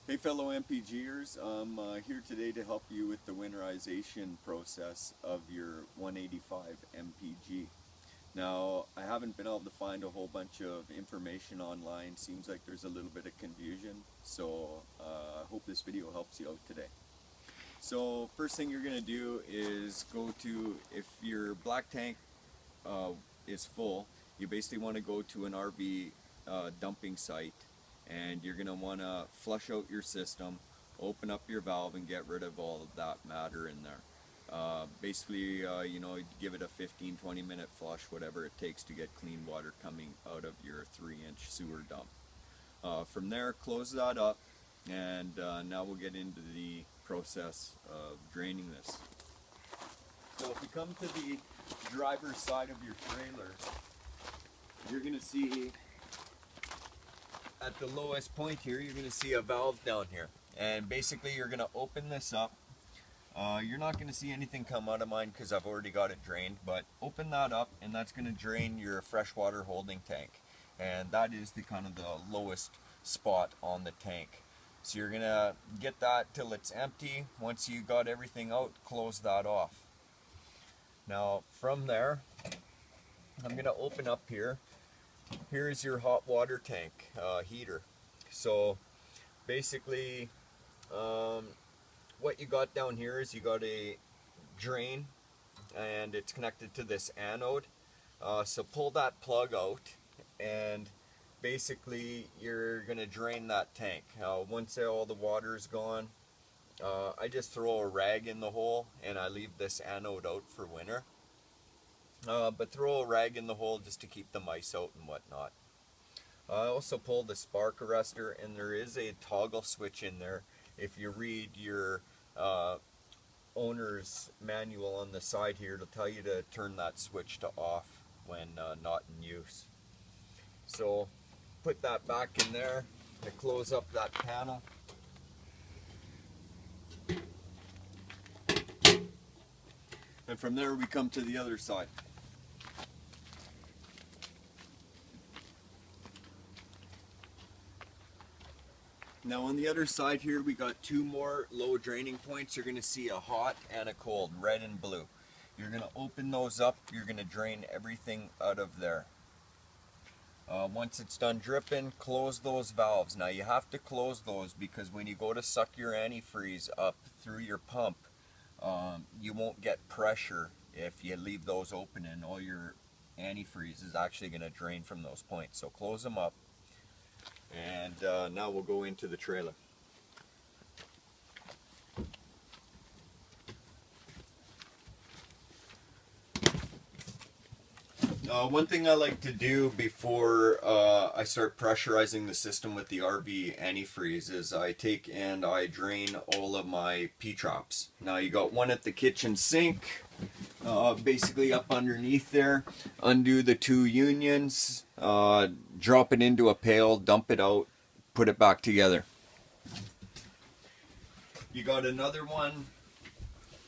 Hey fellow MPGers, I'm here today to help you with the winterization process of your 185 MPG. Now, I haven't been able to find a whole bunch of information online. Seems like there's a little bit of confusion, so I hope this video helps you out today. So first thing you're going to do is go to, if your black tank is full, you basically want to go to an RV dumping site, and you're going to want to flush out your system, open up your valve, and get rid of all of that matter in there. Basically, you know, give it a 15-20 minute flush, whatever it takes to get clean water coming out of your 3-inch sewer dump. From there, close that up, and now we'll get into the process of draining this. So if you come to the driver's side of your trailer, you're going to see at the lowest point here, you're going to see a valve down here, and basically you're going to open this up. You're not going to see anything come out of mine because I've already got it drained, but open that up and that's going to drain your freshwater holding tank, and that is the kind of the lowest spot on the tank. So you're going to get that till it's empty. Once you got everything out, close that off. Now from there, I'm going to open up here. Here's your hot water tank heater. So basically what you got down here is you got a drain, and it's connected to this anode. So pull that plug out, and basically you're going to drain that tank. Once all the water is gone, I just throw a rag in the hole and I leave this anode out for winter. But throw a rag in the hole just to keep the mice out and whatnot. I also pull the spark arrestor, and there is a toggle switch in there. If you read your owner's manual on the side here, it'll tell you to turn that switch to off when not in use. So put that back in there to close up that panel. And from there we come to the other side. Now on the other side here, we got two more low draining points. You're going to see a hot and a cold, red and blue. You're going to open those up. You're going to drain everything out of there. Once it's done dripping, close those valves. Now you have to close those because when you go to suck your antifreeze up through your pump, you won't get pressure if you leave those open, and all your antifreeze is actually going to drain from those points. So close them up. And now we'll go into the trailer. One thing I like to do before I start pressurizing the system with the RV antifreeze is I take and I drain all of my P-traps. Now you got one at the kitchen sink, basically up underneath there. Undo the two unions, drop it into a pail, dump it out, put it back together. You got another one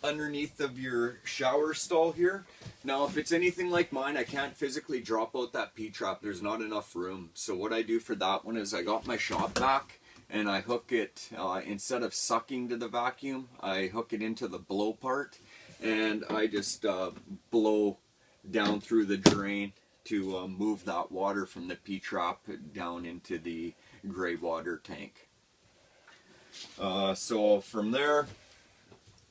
underneath of your shower stall here. Now if it's anything like mine, I can't physically drop out that P-trap. There's not enough room. So what I do for that one is I got my shop vac, and I hook it, instead of sucking to the vacuum, I hook it into the blow part, and I just blow down through the drain to move that water from the P-trap down into the gray water tank. So from there,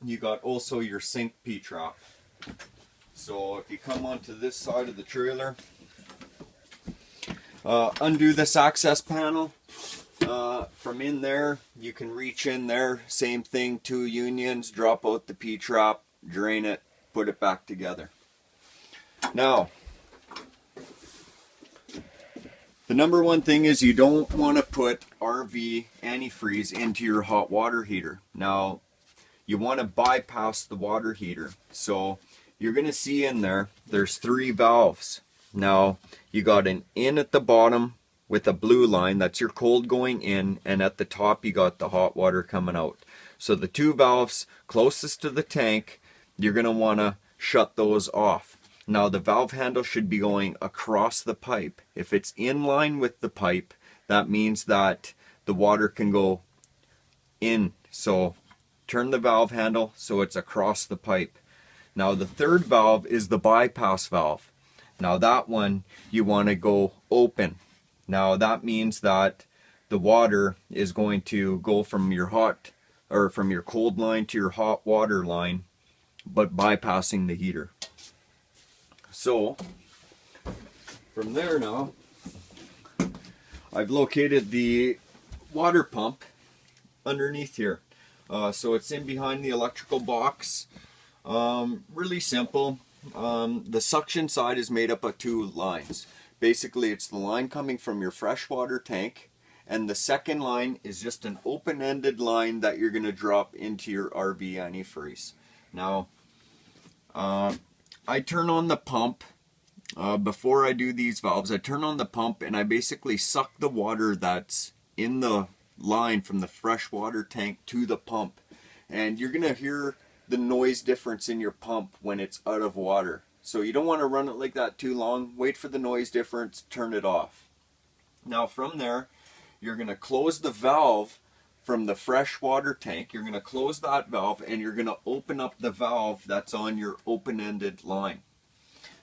you got also your sink P-trap. So if you come onto this side of the trailer, undo this access panel. From in there, you can reach in there, same thing, two unions, drop out the P-trap, drain it, put it back together. Now, the number one thing is you don't want to put RV antifreeze into your hot water heater. Now, you want to bypass the water heater. So you're going to see in there, there's three valves. Now, you got an in at the bottom with a blue line, that's your cold going in, and at the top you got the hot water coming out. So the two valves closest to the tank, you're going to want to shut those off. Now the valve handle should be going across the pipe. If it's in line with the pipe, that means that the water can go in. So turn the valve handle so it's across the pipe. Now the third valve is the bypass valve. Now that one you want to go open. Now that means that the water is going to go from your hot or from your cold line to your hot water line, but bypassing the heater. So from there now, I've located the water pump underneath here. So it's in behind the electrical box. Really simple. The suction side is made up of two lines. Basically, it's the line coming from your freshwater tank, and the second line is just an open-ended line that you're going to drop into your RV antifreeze. Now, I turn on the pump. Before I do these valves, I turn on the pump and I basically suck the water that's in the line from the freshwater tank to the pump. And you're going to hear the noise difference in your pump when it's out of water. So you don't want to run it like that too long. Wait for the noise difference, turn it off. Now from there, you're going to close the valve from the freshwater tank. You're going to close that valve and you're going to open up the valve that's on your open-ended line.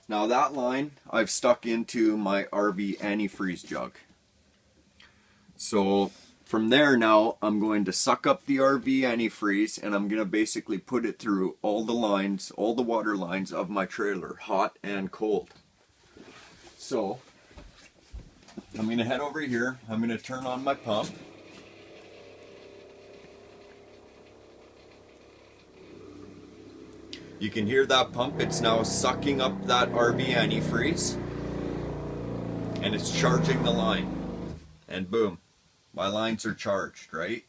Now that line I've stuck into my RV antifreeze jug. So from there now I'm going to suck up the RV antifreeze and I'm going to basically put it through all the lines, all the water lines of my trailer, hot and cold. So I'm going to head over here, I'm going to turn on my pump. You can hear that pump, it's now sucking up that RV antifreeze and it's charging the line. And boom, my lines are charged, right?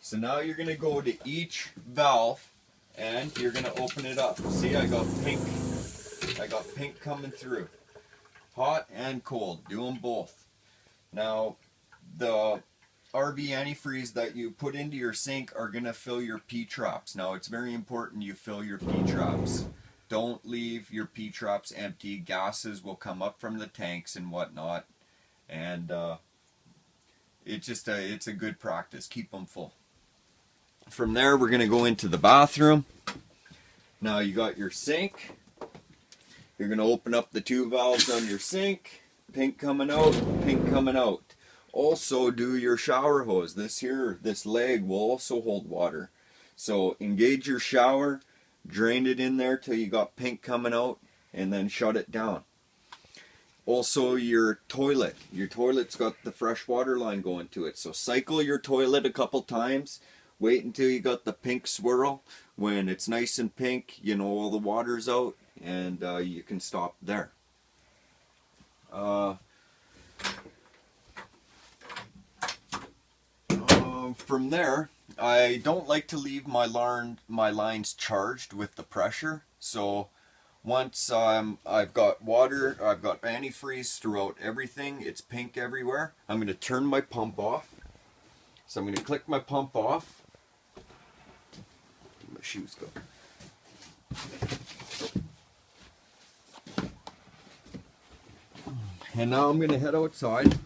So now you're going to go to each valve and you're going to open it up. See, I got pink coming through. Hot and cold, do them both. Now, the RV antifreeze that you put into your sink are going to fill your P-traps. Now, it's very important you fill your P-traps. Don't leave your P-traps empty. Gases will come up from the tanks and whatnot. And it's a good practice. Keep them full. From there, we're going to go into the bathroom. Now, you got your sink. You're going to open up the two valves on your sink. Pink coming out, pink coming out. Also do your shower hose. This leg will also hold water. So engage your shower, drain it in there till you got pink coming out, and then shut it down. Also your toilet. Your toilet's got the fresh water line going to it. So cycle your toilet a couple times. Wait until you got the pink swirl. When it's nice and pink, you know all the water's out, and you can stop there. From there, I don't like to leave my lines charged with the pressure. So once I've got water, I've got antifreeze throughout everything, it's pink everywhere, I'm going to turn my pump off. So I'm going to click my pump off. My shoes go. And now I'm going to head outside.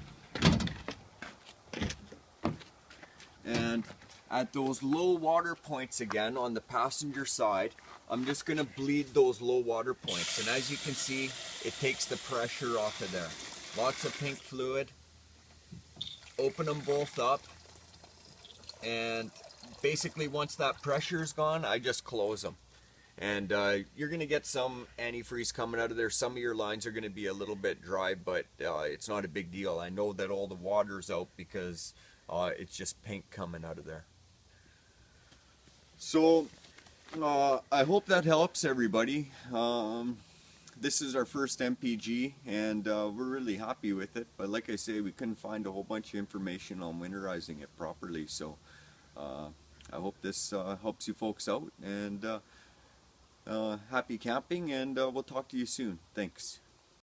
And at those low water points again on the passenger side, I'm just going to bleed those low water points. And as you can see, it takes the pressure off of there. Lots of pink fluid. Open them both up. And basically once that pressure is gone, I just close them. And you're going to get some antifreeze coming out of there. Some of your lines are going to be a little bit dry, but it's not a big deal. I know that all the water's out because it's just pink coming out of there. So I hope that helps everybody. This is our first MPG and we're really happy with it. But like I say, we couldn't find a whole bunch of information on winterizing it properly. So I hope this helps you folks out. And happy camping, and we'll talk to you soon. Thanks.